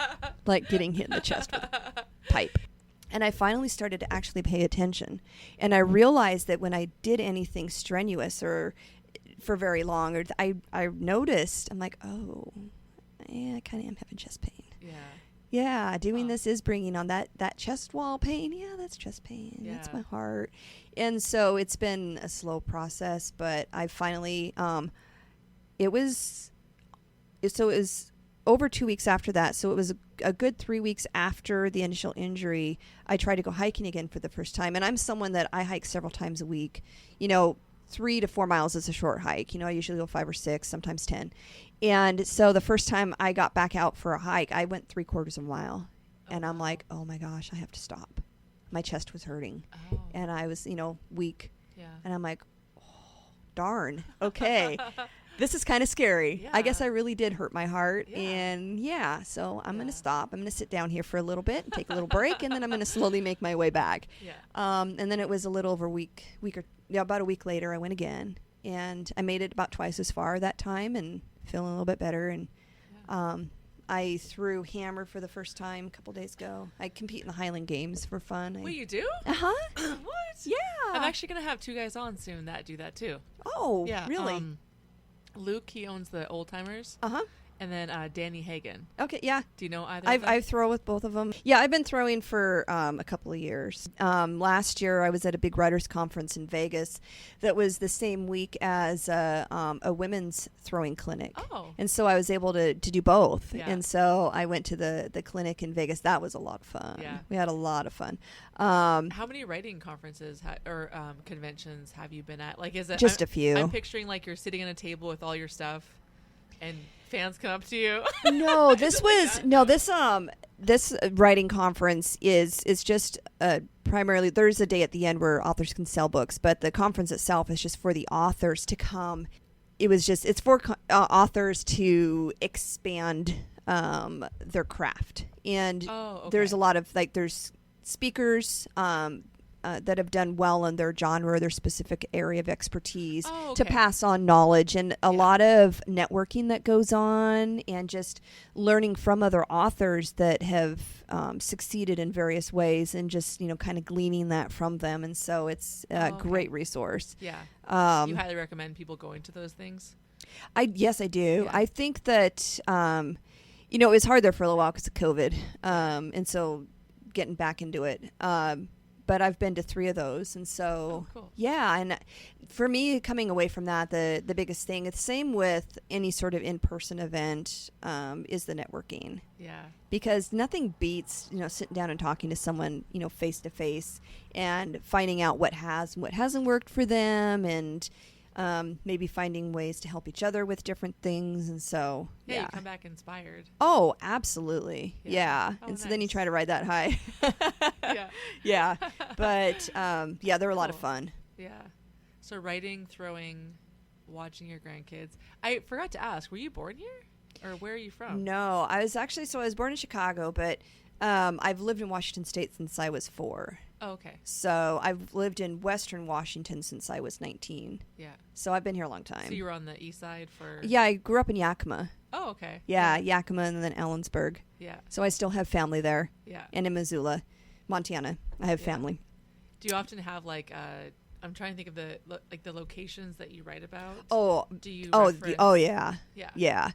like getting hit in the chest with a pipe. And I finally started to actually pay attention. And I realized that when I did anything strenuous or for very long, or I noticed, I'm like, oh, yeah, I kind of am having chest pain. Yeah. Yeah, doing this is bringing on that chest wall pain. Yeah, that's chest pain. That's Yeah. my heart. And so it's been a slow process, but I finally, it was over 2 weeks after that. So it was a good 3 weeks after the initial injury. I tried to go hiking again for the first time. And I'm someone that I hike several times a week. 3 to 4 miles is a short hike. I usually go 5 or 6, sometimes 10. And so the first time I got back out for a hike, I went 3/4 of a mile. And I'm like, oh my gosh, I have to stop. My chest was hurting. Oh. And I was, weak. Yeah. And I'm like, oh, darn. Okay. This is kind of scary. I guess Yeah. I really did hurt my heart. Yeah. And so I'm going to Yeah. stop. I'm going to sit down here for a little bit and take a little break. And then I'm going to slowly make my way back. Yeah. And then it was a little over about a week later, I went again. And I made it about twice as far that time and feeling a little bit better. And I threw hammer for the first time a couple days ago. I compete in the Highland Games for fun. Wait, you do? Uh-huh. What? Yeah. I'm actually gonna have 2 guys on soon that do that too. Oh, Yeah. really? Luke, he owns the Old Timers, Uh-huh. and then Danny Hagen. Okay, yeah. Do you know either? of them? I throw with both of them. Yeah, I've been throwing for a couple of years. Last year, I was at a big writers conference in Vegas that was the same week as a women's throwing clinic. Oh. And so I was able to do both. Yeah. And so I went to the clinic in Vegas. That was a lot of fun. Yeah. We had a lot of fun. How many writing conferences or conventions have you been at? Like, is it Just a few. I'm picturing like you're sitting at a table with all your stuff, and fans come up to you. No, this writing conference is just primarily, there's a day at the end where authors can sell books, but the conference itself is just for the authors to come. It's for authors to expand their craft. And there's a lot of, there's speakers that have done well in their genre, their specific area of expertise, to pass on knowledge, and a lot of networking that goes on, and just learning from other authors that have succeeded in various ways, and just kind of gleaning that from them. And so it's a great resource. Yeah. You highly recommend people going to those things? Yes, I do. Yeah. I think that it was hard there for a little while because of COVID, and so getting back into it. but I've been to 3 of those. And so, cool. yeah. And for me, coming away from that, the biggest thing, it's the same with any sort of in-person event, is the networking. Yeah. Because nothing beats, sitting down and talking to someone, face to face and finding out what has and what hasn't worked for them, and maybe finding ways to help each other with different things. And so, Yeah, you come back inspired. Oh, absolutely. Yeah. Oh, And so then you nice. try to ride that high. Yeah. Yeah. But, yeah, they're a lot of Cool. fun. Yeah. So writing, throwing, watching your grandkids. I forgot to ask, were you born here? Or where are you from? No, I was born in Chicago, but I've lived in Washington State since I was 4. Oh, okay. So I've lived in Western Washington since I was 19. Yeah. So I've been here a long time. So you were on the east side for... Yeah, I grew up in Yakima. Oh, okay. Yeah, Yakima and then Ellensburg. Yeah. So I still have family there. Yeah. And in Missoula, Montana, I have Yeah. family. Do you often have I'm trying to think of the locations that you write about? Oh, Do you oh, reference- oh yeah. Yeah. Yeah.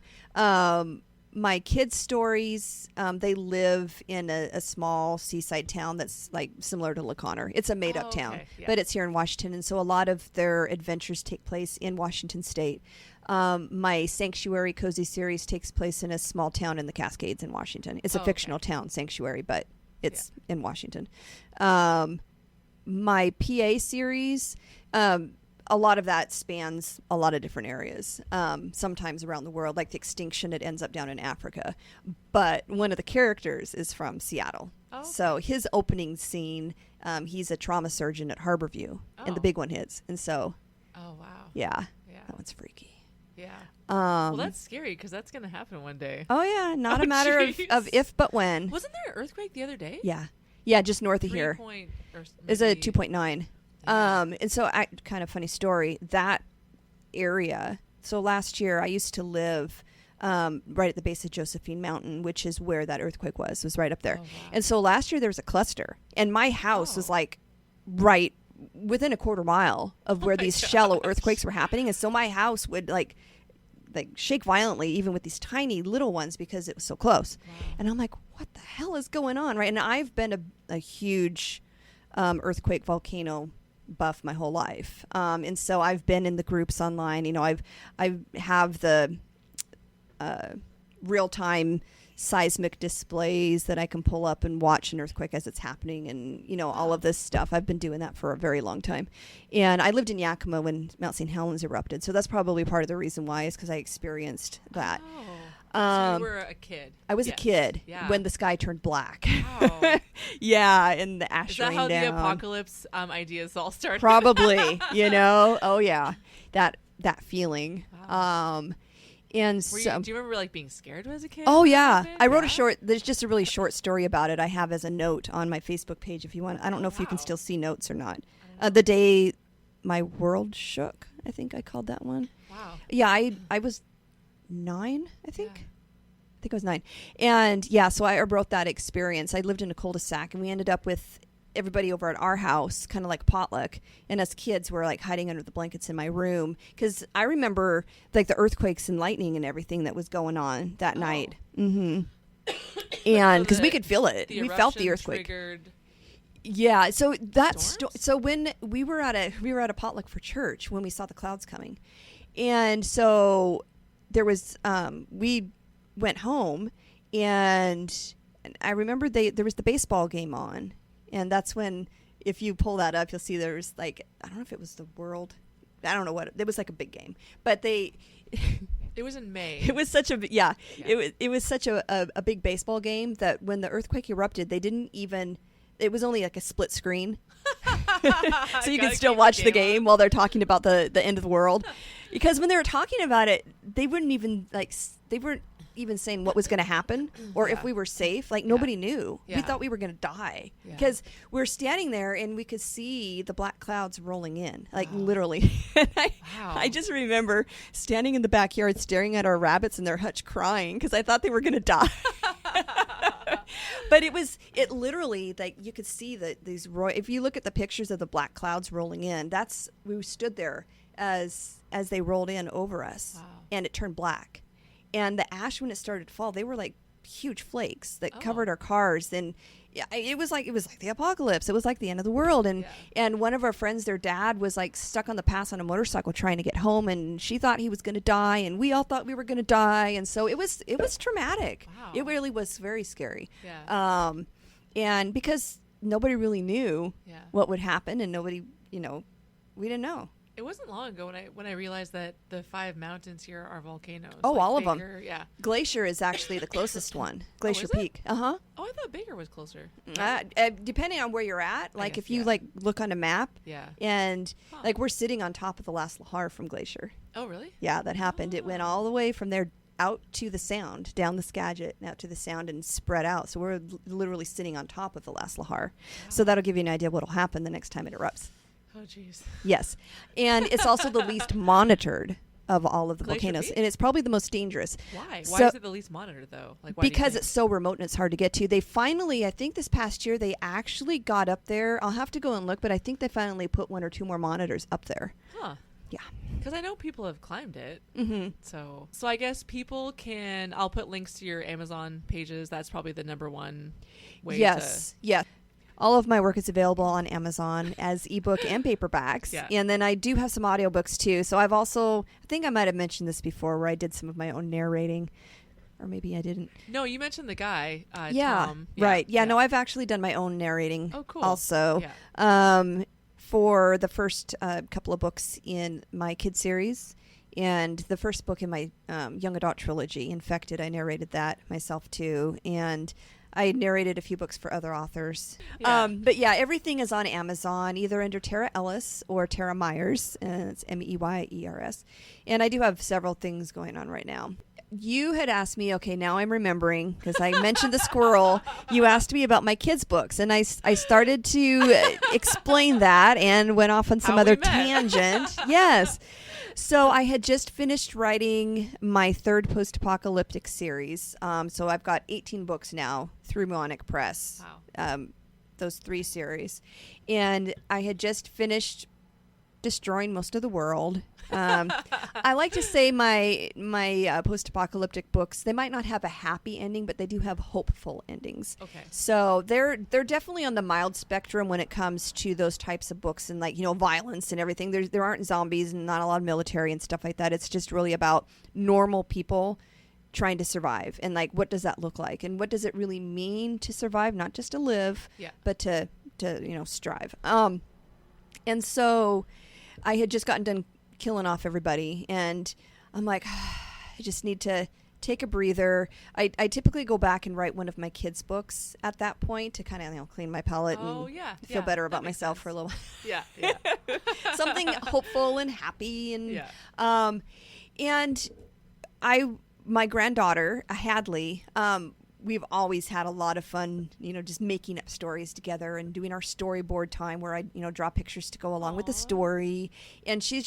My kids' stories, they live in a small seaside town that's like similar to La Conner. It's a made-up town, okay. Yeah. but it's here in Washington. And so a lot of their adventures take place in Washington State. My Sanctuary Cozy series takes place in a small town in the Cascades in Washington. It's a okay. fictional town, Sanctuary, but it's in Washington. My PA series, a lot of that spans a lot of different areas, sometimes around the world. Like the Extinction, it ends up down in Africa. But one of the characters is from Seattle. Oh, okay. So his opening scene, he's a trauma surgeon at Harborview, and the Oh. big one hits. And so, Oh, wow. yeah, Yeah. that one's freaky. Yeah. Well, Um, that's scary because that's going to happen one day. oh, yeah, not Oh, a matter jeez. of if but when. Wasn't there an earthquake the other day? Yeah. Yeah, just north of 3 here. point or Is a maybe- 2.9. Yeah. And so kind of funny story, that area. So last year I used to live right at the base of Josephine Mountain, which is where that earthquake was right up there. Oh, wow. And so last year there was a cluster, and my house was Oh. like right within a quarter mile of where my these shallow gosh. earthquakes were happening. And so my house would like shake violently, even with these tiny little ones, because it was so close. Wow. And I'm like, what the hell is going on? Right. And I've been a huge earthquake volcano buff my whole life. And so I've been in the groups online. I have the real-time seismic displays that I can pull up and watch an earthquake as it's happening, and all of this stuff. I've been doing that for a very long time. And I lived in Yakima when Mount St. Helens erupted, so that's probably part of the reason why, is because I experienced that. Oh. So you Um, were a kid. I was a Yes. kid Yeah. when the sky turned black. Wow. Yeah, and the ash Is that rained how down. the apocalypse ideas all started? Probably, oh yeah, that feeling. Wow. And Were so, do you remember being scared as a kid? oh when that yeah, happened? I wrote Yeah? a short. There's just a really short story about it. I have as a note on my Facebook page if you want. I don't know if you can Wow. still see notes or not. I don't know. The day my world shook, I think I called that one. Wow. Yeah, I was 9, I think. Yeah. I think I was 9. And yeah, so I wrote that experience. I lived in a cul-de-sac, and we ended up with everybody over at our house, kind of like potluck. And us kids were like hiding under the blankets in my room, because I remember like the earthquakes and lightning and everything that was going on that Oh. night. Mm-hmm. And because we the- could feel it, The we felt the eruption earthquake. Triggered. Yeah, so that's Storms? so when we were at a potluck for church when we saw the clouds coming, and so there was we went home, and I remember there was the baseball game on, and that's when, if you pull that up, you'll see there was like, I don't know if it was the World, I don't know what it was, like a big game, but they. It was in May. It was such a it was such a big baseball game that when the earthquake erupted, they didn't even. It was only like a split screen, so you Gotta could still keep watch the on. game while they're talking about the end of the world. Because when they were talking about it, they wouldn't even they weren't even saying what was going to happen or if Yeah. we were safe. Like nobody knew. We Yeah. thought we were going to die Yeah. because we're standing there and we could see the black clouds rolling in, like Wow. literally. And Wow. I just remember standing in the backyard staring at our rabbits in their hutch crying because I thought they were going to die. But it literally, like, you could see these if you look at the pictures of the black clouds rolling in, we stood there as they rolled in over us. Wow. And it turned black. And the ash, when it started to fall, they were like huge flakes that Oh. covered our cars. And it was like the apocalypse. It was like the end of the world. And and one of our friends, their dad was like stuck on the pass on a motorcycle trying to get home, and she thought he was going to die, and we all thought we were going to die. And so it was traumatic. Wow. It really was very scary. Yeah. And because nobody really knew Yeah. what would happen, and nobody, we didn't know. It wasn't long ago when I realized that the 5 mountains here are volcanoes. Oh, like all of 'em. Baker, Yeah. Glacier is actually the closest one. Glacier is it? Peak. Uh-huh. Oh, I thought Baker was closer. Depending on where you're at, like guess, if you yeah. like look on a map, Yeah. and Huh. like we're sitting on top of the last Lahar from Glacier. Oh, really? Yeah, that happened. It went all the way from there out to the Sound, down the Skagit, and out to the Sound, and spread out. So we're literally sitting on top of the last Lahar. So that'll give you an idea what'll happen the next time it erupts. Oh, jeez. Yes, and it's also the least monitored of all of the Glacier volcanoes, Peak? and it's probably the most dangerous. Why? Why So- is it the least monitored though? Like why do you Because think? it's so remote and it's hard to get to. They finally, I think this past year, they actually got up there. I'll have to go and look, but I think they finally put 1 or 2 more monitors up there. Huh. Yeah. Because I know people have climbed it. Mm-hmm. So I guess people can. I'll put links to your Amazon pages. That's probably the number one way. Yes. Yeah. All of my work is available on Amazon as ebook and paperbacks. Yeah. And then I do have some audiobooks too. So I've also, I think I might have mentioned this before, where I did some of my own narrating. Or maybe I didn't. No, you mentioned the guy. Yeah. Tom. Right. Yeah. No, I've actually done my own narrating. Oh, cool. Also. Yeah. For the first couple of books in my kid series, and the first book in my young adult trilogy, Infected, I narrated that myself too, and I narrated a few books for other authors. Yeah. But yeah, everything is on Amazon, either under Tara Ellis or Tara Myers, and it's Meyers. And I do have several things going on right now. You had asked me, okay, now I'm remembering, because I mentioned the squirrel. You asked me about my kids' books, and I started to explain that and went off on some How we other met. tangent. Yes. So I had just finished writing my 3rd post-apocalyptic series. So I've got 18 books now through Monic Press. Wow. Those 3 series. And I had just finished destroying most of the world. I like to say my post-apocalyptic books, they might not have a happy ending, but they do have hopeful endings. Okay. So they're definitely on the mild spectrum when it comes to those types of books, and like, violence and everything. There aren't zombies and not a lot of military and stuff like that. It's just really about normal people trying to survive, and like, what does that look like, and what does it really mean to survive, not just to live, Yeah. but to strive. And so I had just gotten done killing off everybody, and I'm like, I just need to take a breather. I typically go back and write one of my kids' books at that point to kind of clean my palate Oh, and yeah. feel Yeah, better that about makes myself sense. for a little Yeah. Yeah. something hopeful and happy, and Yeah. and my granddaughter Hadley, we've always had a lot of fun, just making up stories together and doing our storyboard time where I, draw pictures to go along with the Aw. story. And she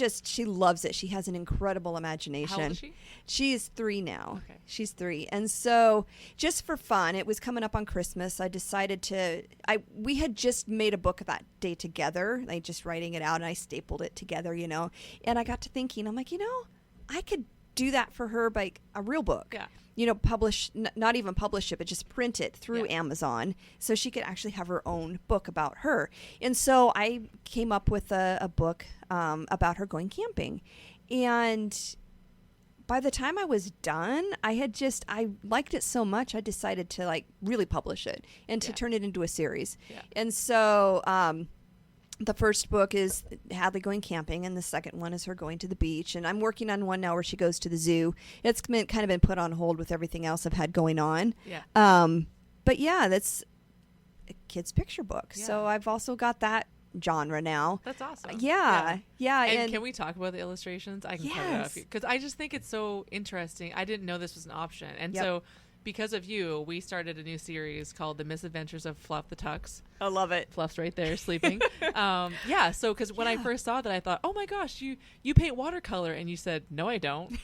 loves it. She has an incredible imagination. How old is she? She is 3 now. Okay. She's 3. And so just for fun, it was coming up on Christmas. I decided we had just made a book that day together, like just writing it out, and I stapled it together, and I got to thinking, I'm like, I could do that for her by a real book. Yeah. Publish, not even publish it, but just print it through Yeah. Amazon, so she could actually have her own book about her. And so I came up with a book about her going camping. And by the time I was done, I liked it so much, I decided to really publish it and to Yeah. turn it into a series. Yeah. And so the first book is Hadley going camping, and the second one is her going to the beach. And I'm working on one now where she goes to the zoo. It's kind of been put on hold with everything else I've had going on. Yeah. But yeah, that's a kid's picture book. Yeah. So I've also got that genre now. That's awesome. Yeah. And can we talk about the illustrations? I can cut it off Yes. because I just think it's so interesting. I didn't know this was an option, and Yep. so because of you, we started a new series called The Misadventures of Fluff the Tux. I love it. Fluff's right there sleeping. Yeah. So because when I Yeah. first saw that, I thought, oh my gosh, you paint watercolor, and you said, no, I don't.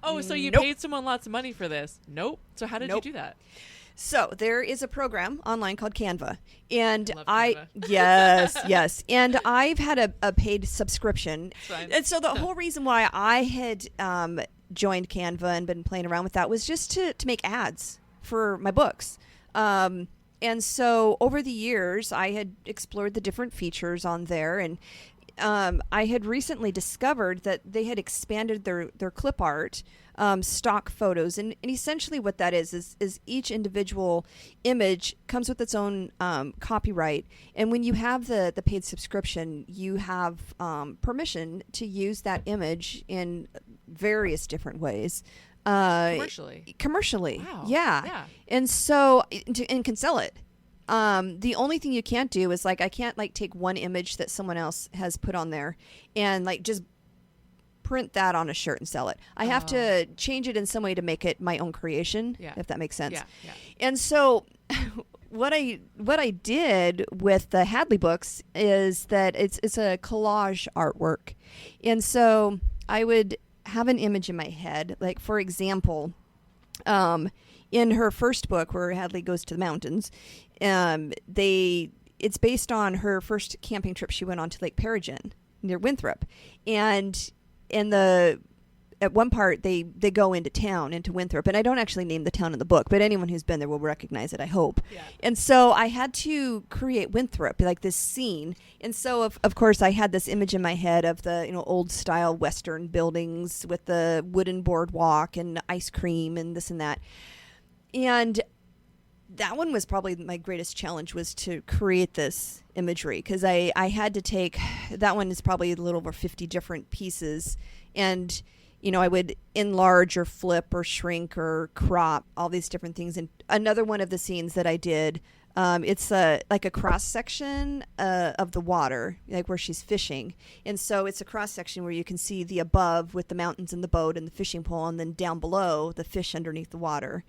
Oh, so you Nope. paid someone lots of money for this? Nope. So how did Nope. you do that? So there is a program online called Canva, and Love I Canva. yes, and I've had a paid subscription, fine. and so the whole reason why I had joined Canva and been playing around with that was just to make ads for my books. And so over the years, I had explored the different features on there, and I had recently discovered that they had expanded their clip art stock photos, and essentially what that is each individual image comes with its own copyright, and when you have the paid subscription, you have permission to use that image in various different ways. Commercially. Wow. Yeah. And so, and can sell it. The only thing you can't do is I can't take one image that someone else has put on there and just print that on a shirt and sell it. I have to change it in some way to make it my own creation, if that makes sense. Yeah. And so what I did with the Hadley books is that it's a collage artwork. And so I would have an image in my head, for example, in her first book where Hadley goes to the mountains, it's based on her first camping trip she went on to Lake Peregrine near Winthrop, and at one part they go into Winthrop, and I don't actually name the town in the book, but anyone who's been there will recognize it, I hope. Yeah. And so I had to create Winthrop, this scene, and so of course I had this image in my head of the old style Western buildings with the wooden boardwalk and ice cream and this and that, and that one was probably my greatest challenge, was to create this imagery, because I had to take, that one is probably a little over 50 different pieces, and I would enlarge or flip or shrink or crop all these different things. And another one of the scenes that I did, it's a cross section of the water, where she's fishing, and so it's a cross section where you can see the above with the mountains and the boat and the fishing pole, and then down below the fish underneath the water,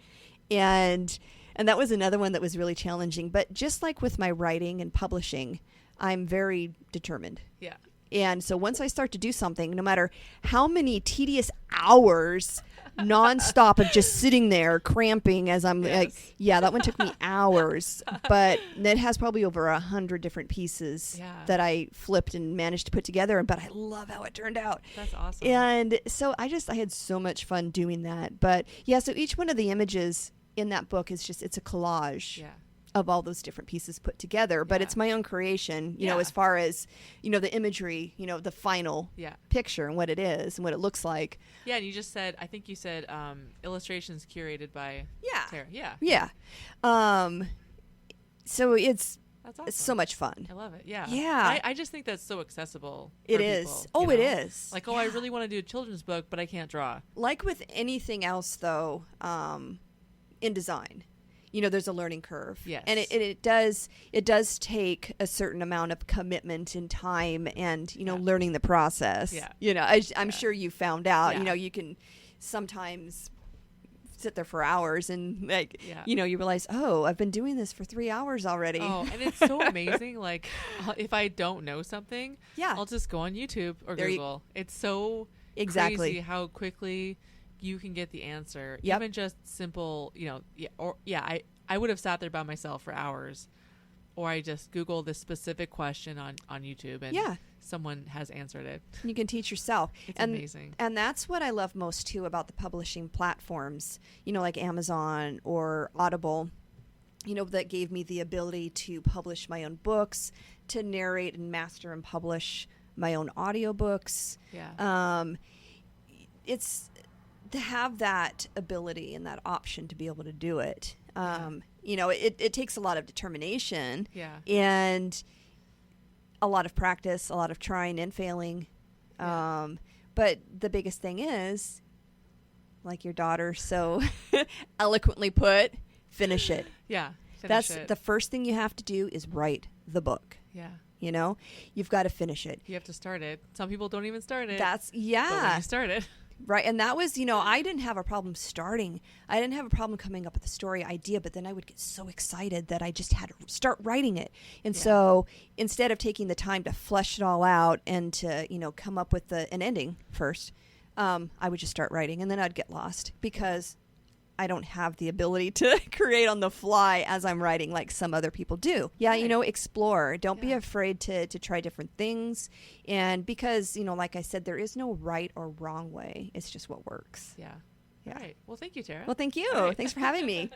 and that was another one that was really challenging. But just like with my writing and publishing, I'm very determined. Yeah. And so once I start to do something, no matter how many tedious hours nonstop of just sitting there cramping as I'm that one took me hours, but it has probably over 100 different pieces that I flipped and managed to put together, but I love how it turned out. That's awesome. And so I had so much fun doing that. But so each one of the images in that book is it's a collage of all those different pieces put together, but it's my own creation, as far as, the imagery, the final picture and what it is and what it looks like. Yeah. And you just said, I think you said, illustrations curated by Tara. Yeah. Yeah. So that's awesome. It's so much fun. I love it. Yeah. Yeah. I just think that's so accessible. It is. Oh, it is. I really want to do a children's book, but I can't draw. Like with anything else though, in design, there's a learning curve. Yes. And it does take a certain amount of commitment and time and, learning the process. Yeah. I'm sure you found out, Yeah. You can sometimes sit there for hours and you realize, oh, I've been doing this for 3 hours already. Oh, and it's so amazing. If I don't know something, Yeah. I'll just go on YouTube or There Google. It's so Exactly. crazy how quickly you can get the answer. Yep. Even just simple, I would have sat there by myself for hours, or I just Google this specific question on YouTube, and someone has answered it. You can teach yourself. It's amazing. And that's what I love most too about the publishing platforms, like Amazon or Audible, that gave me the ability to publish my own books, to narrate and master and publish my own audiobooks. Yeah. It's to have that ability and that option to be able to do it. It takes a lot of determination and a lot of practice, a lot of trying and failing. But the biggest thing is, like your daughter so eloquently put, finish it. Yeah. That's the first thing you have to do, is write the book. Yeah. You've got to finish it. You have to start it. Some people don't even start it. But when you start it. Right. And that was, I didn't have a problem starting. I didn't have a problem coming up with a story idea, but then I would get so excited that I just had to start writing it. And so instead of taking the time to flesh it all out and to, come up with an ending first, I would just start writing, and then I'd get lost because I don't have the ability to create on the fly as I'm writing like some other people do. Yeah, you know, explore. Don't be afraid to try different things. And because, you know, like I said, there is no right or wrong way. It's just what works. Yeah. Yeah. All right. Well, thank you, Tara. Well, thank you. All right. Thanks for having me.